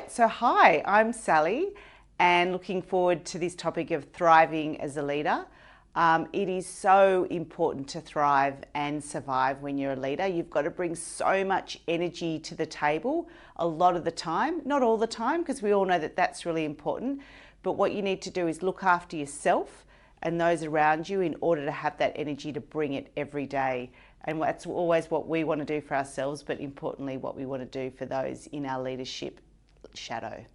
So hi, I'm Sally and looking forward to this topic of thriving as a leader. It is so important to thrive and survive when you're a leader. You've got to bring so much energy to the table a lot of the time, not all the time, because we all know that that's really important. But what you need to do is look after yourself and those around you in order to have that energy to bring it every day. And that's always what we want to do for ourselves, but importantly, what we want to do for those in our leadership shadow.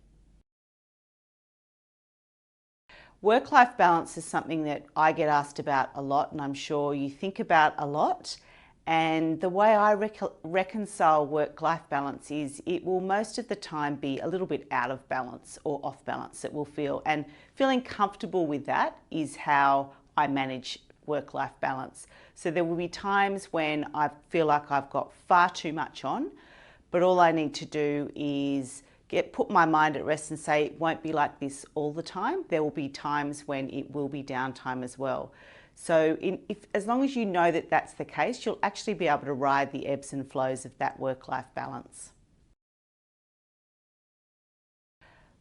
Work-life balance is something that I get asked about a lot, and I'm sure you think about a lot. And the way I reconcile work-life balance is it will most of the time be a little bit out of balance or off balance, it will feel. And feeling comfortable with that is how I manage work-life balance. So there will be times when I feel like I've got far too much on, but all I need to do is put my mind at rest and say it won't be like this all the time. There will be times when it will be downtime as well. So as long as you know that that's the case, you'll actually be able to ride the ebbs and flows of that work-life balance.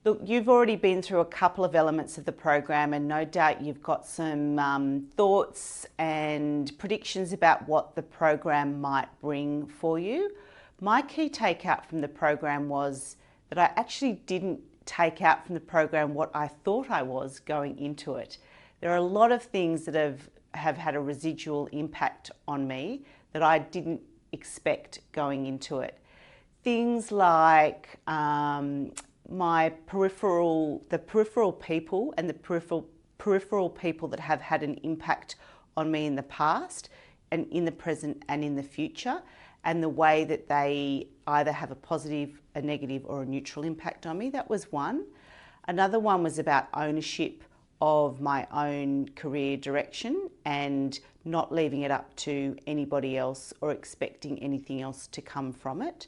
Look, you've already been through a couple of elements of the program, and no doubt you've got some thoughts and predictions about what the program might bring for you. My key takeout from the program was that I actually didn't take out from the program what I thought I was going into it. There are a lot of things that have had a residual impact on me that I didn't expect going into it. Things like the peripheral people and the peripheral people that have had an impact on me in the past and in the present and in the future, and the way that they either have a positive, a negative or a neutral impact on me. That was one. Another one was about ownership of my own career direction and not leaving it up to anybody else or expecting anything else to come from it.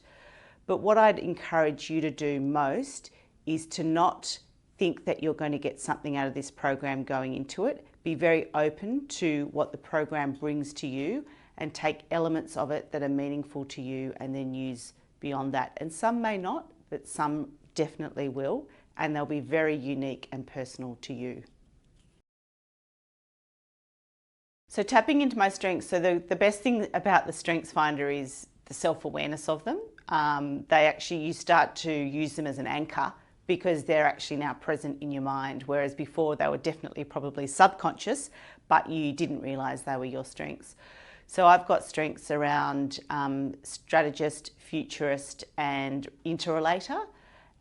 But what I'd encourage you to do most is to not think that you're going to get something out of this program going into it. Be very open to what the program brings to you and take elements of it that are meaningful to you and then use beyond that. And some may not, but some definitely will, and they'll be very unique and personal to you. So tapping into my strengths, so the best thing about the Strengths Finder is the self-awareness of them. You start to use them as an anchor because they're actually now present in your mind, whereas before they were definitely probably subconscious, but you didn't realise they were your strengths. So I've got strengths around strategist, futurist and interrelator.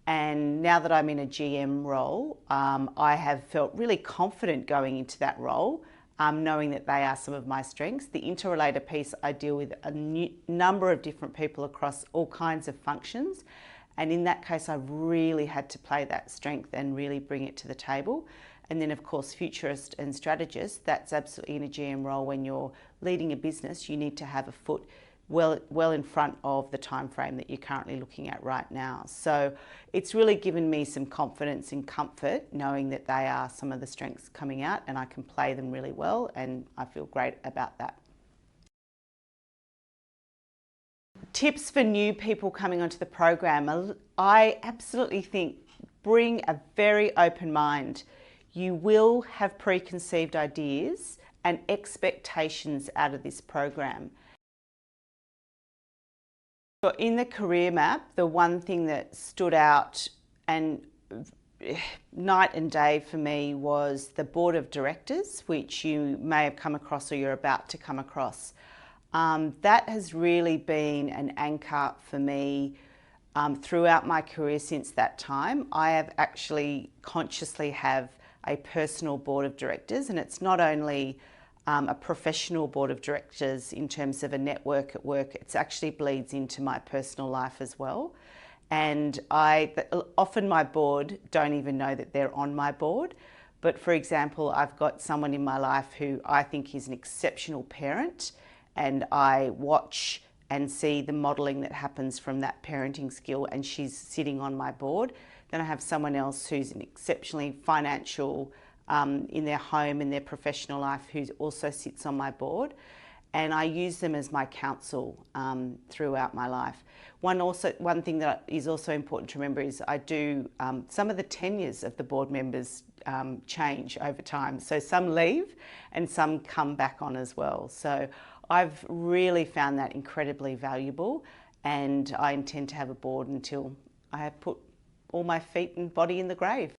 And now that I'm in a GM role, I have felt really confident going into that role, knowing that they are some of my strengths. The interrelator piece, I deal with a number of different people across all kinds of functions. And in that case, I've really had to play that strength and really bring it to the table. And then of course, futurist and strategist, that's absolutely in a GM role. When you're leading a business, you need to have a foot well in front of the time frame that you're currently looking at right now. So it's really given me some confidence and comfort knowing that they are some of the strengths coming out and I can play them really well, and I feel great about that. Tips for new people coming onto the program. I absolutely think bring a very open mind. You will have preconceived ideas and expectations out of this program. So in the career map, the one thing that stood out and night and day for me was the board of directors, which you may have come across or you're about to come across. That has really been an anchor for me throughout my career since that time. I have actually consciously have a personal board of directors, and it's not only a professional board of directors in terms of a network at work, it actually bleeds into my personal life as well. And often my board don't even know that they're on my board. But for example, I've got someone in my life who I think is an exceptional parent, and I watch and see the modelling that happens from that parenting skill, and she's sitting on my board. Then I have someone else who's an exceptionally financial in their home, in their professional life, who also sits on my board. And I use them as my counsel throughout my life. One thing that is also important to remember is I do, some of the tenures of the board members change over time. So some leave and some come back on as well. So I've really found that incredibly valuable, and I intend to have a board until I have put all my feet and body in the grave.